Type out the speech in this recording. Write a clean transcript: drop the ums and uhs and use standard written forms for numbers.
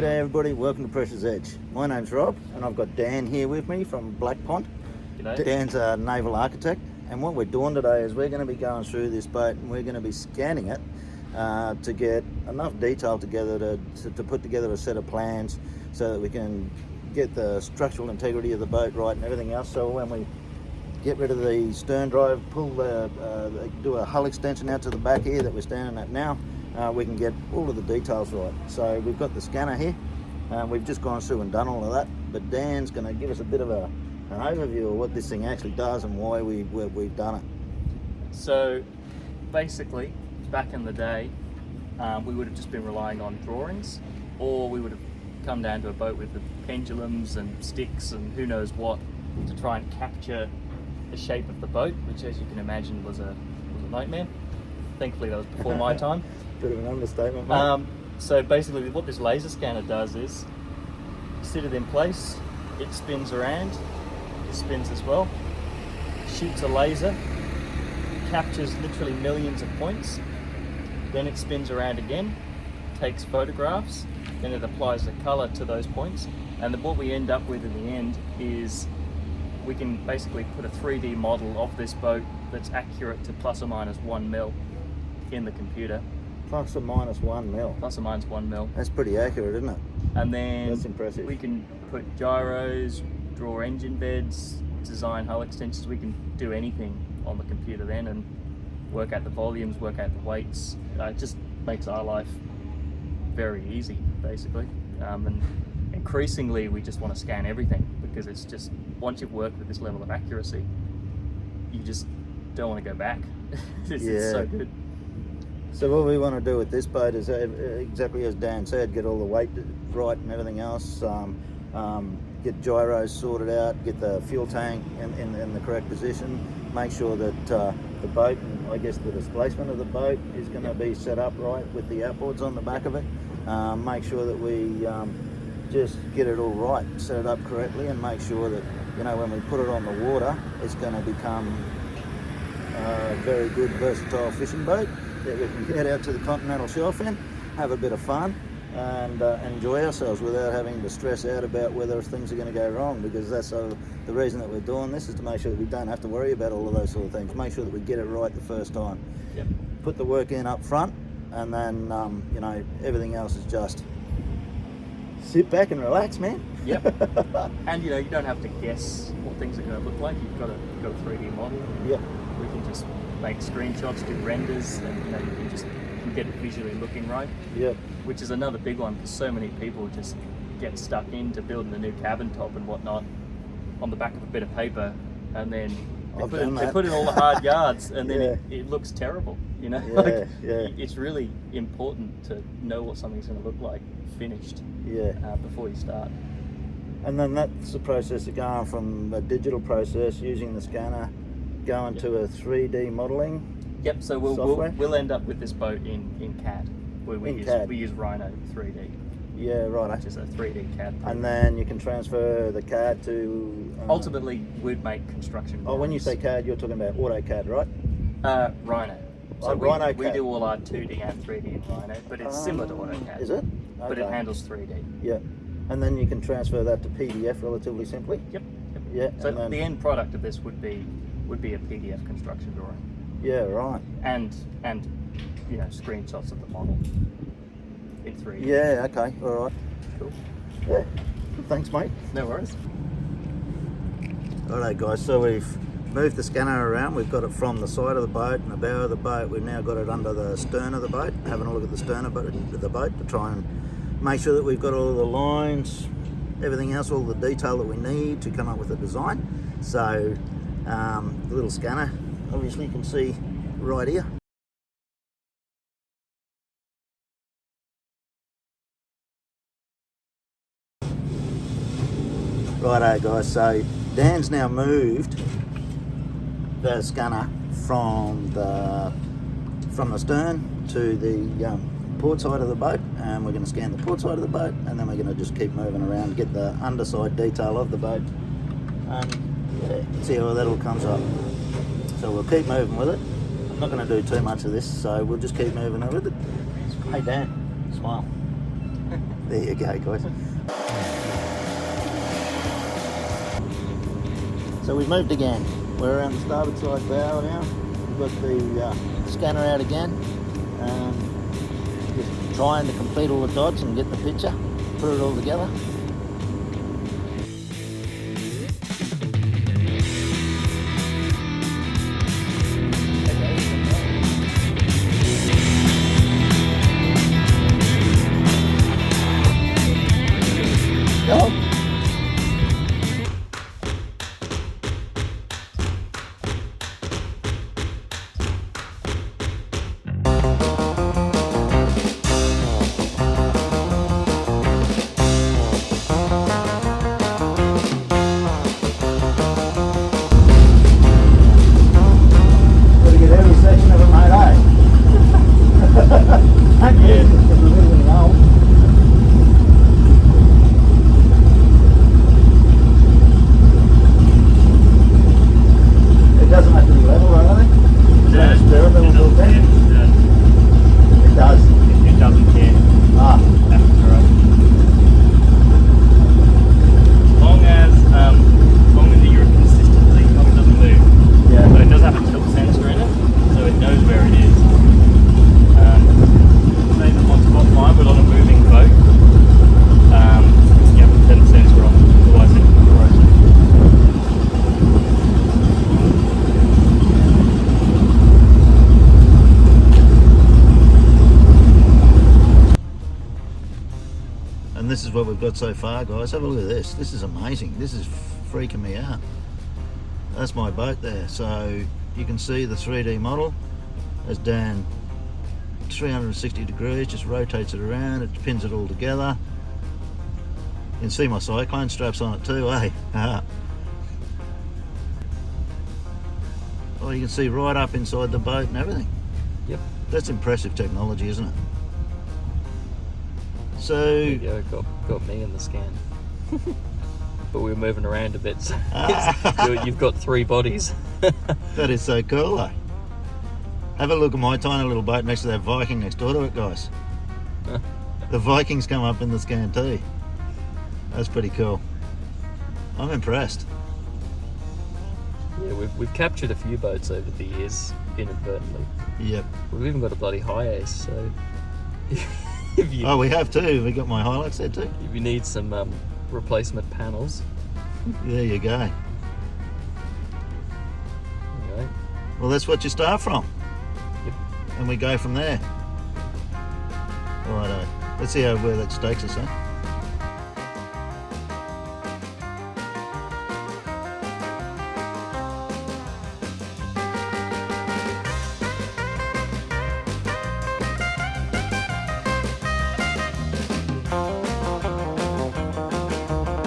G'day everybody, welcome to Pressure's Edge. My name's Rob and I've got Dan here with me from Black Pond. G'day. Dan's a naval architect, and what we're doing today is we're going to be going through this boat and we're going to be scanning it to get enough detail together to put together a set of plans so that we can get the structural integrity of the boat right and everything else. So when we get rid of the stern drive, do a hull extension out to the back here that we're standing at now, we can get all of the details right. So we've got the scanner here. We've just gone through and done all of that, but Dan's going to give us a bit of an overview of what this thing actually does and why we've done it. So basically, back in the day, we would have just been relying on drawings, or we would have come down to a boat with the pendulums and sticks and who knows what to try and capture the shape of the boat, which, as you can imagine, was a nightmare. Thankfully, that was before my time. Bit of an understatement, mate. So basically, what this laser scanner does is sit it in place, it spins around, it spins as well, shoots a laser, captures literally millions of points, then it spins around again, takes photographs, then it applies the color to those points, and what we end up with in the end is we can basically put a 3D model of this boat that's accurate to plus or minus 1 mil in the computer. Plus or minus 1 mil. Plus or minus 1 mil. That's pretty accurate, isn't it? And then that's impressive. We can put gyros, draw engine beds, design hull extensions. We can do anything on the computer then and work out the volumes, work out the weights. It just makes our life very easy, basically. And increasingly, we just want to scan everything because it's just, once you've worked with this level of accuracy, you just don't want to go back. It's so good. So what we want to do with this boat is exactly as Dan said, get all the weight right and everything else, get gyros sorted out, get the fuel tank in the correct position, make sure that the boat, and I guess the displacement of the boat is going to be set up right with the outboards on the back of it. Make sure that we just get it all right, set it up correctly, and make sure that, you know, when we put it on the water, it's going to become a very good versatile fishing boat that we can get out to the continental shelf in, have a bit of fun, and enjoy ourselves without having to stress out about whether things are going to go wrong, because that's the reason that we're doing this, is to make sure that we don't have to worry about all of those sort of things. Make sure that we get it right the first time. Yep. Put the work in up front, and then you know, everything else is just sit back and relax, man. Yep. And you know, you don't have to guess what things are going to look like. You've got a 3D model. Yep. We can just make screenshots, do renders, and you know, you can get it visually looking right. Yep. Which is another big one, because so many people just get stuck into building a new cabin top and whatnot on the back of a bit of paper, and then they put in all the hard yards, and then it looks terrible. You know, it's really important to know what something's going to look like finished before you start. And then that's the process of going from a digital process using the scanner, going to a 3D modelling. Yep. So we'll end up with this boat in CAD, where we use Rhino 3D. Yeah, right. Which is a 3D CAD. And then you can transfer the CAD to. Ultimately, we'd make construction drawings. Oh, when you say CAD, you're talking about AutoCAD, right? Rhino. So we do all our 2D and 3D in Rhino, but it's similar to AutoCAD. Is it? Okay. But it handles 3D. Yeah. And then you can transfer that to PDF relatively simply. Yep. Yeah. So the end product of this would be a PDF construction drawing. Yeah, right. And you know, screenshots of the model in 3D. Yeah. Okay. All right. Cool. Yeah. Thanks, mate. No worries. Alright, guys. So we've moved the scanner around. We've got it from the side of the boat and the bow of the boat. We've now got it under the stern of the boat. Having a look at the stern of the boat to try and make sure that we've got all the lines, everything else, all the detail that we need to come up with a design. So the little scanner, obviously you can see right here. Righto, guys, so Dan's now moved the scanner from the stern to the port side of the boat, and we're going to scan the port side of the boat, and then we're going to just keep moving around, get the underside detail of the boat, and see how that all comes up. So we'll keep moving with it. I'm not going to do too much of this, so we'll just keep moving with it. Hey Dan, smile. There you go, guys. So we've moved again. We're around the starboard side bow now. We've got the scanner out again. Just trying to complete all the dots and get the picture, put it all together. Go. And this is what we've got so far, guys. Have a look at this. This is amazing. This is freaking me out. That's my boat there. So you can see the 3D model as Dan 360 degrees, just rotates it around, it pins it all together. You can see my cyclone straps on it too, eh? Oh, you can see right up inside the boat and everything. Yep. That's impressive technology, isn't it? So yeah, got me in the scan. But we were moving around a bit, so you've got 3 bodies. That is so cool, though. Have a look at my tiny little boat next to that Viking next door to it, guys. The Vikings come up in the scan too. That's pretty cool. I'm impressed. Yeah, we've captured a few boats over the years inadvertently. Yep. We've even got a bloody high ace, so oh, we have too. We got my highlights there too. If you need some replacement panels, there you go. Anyway. Well, that's what you start from. Yep. And we go from there. Righto. Let's see where that takes us, huh?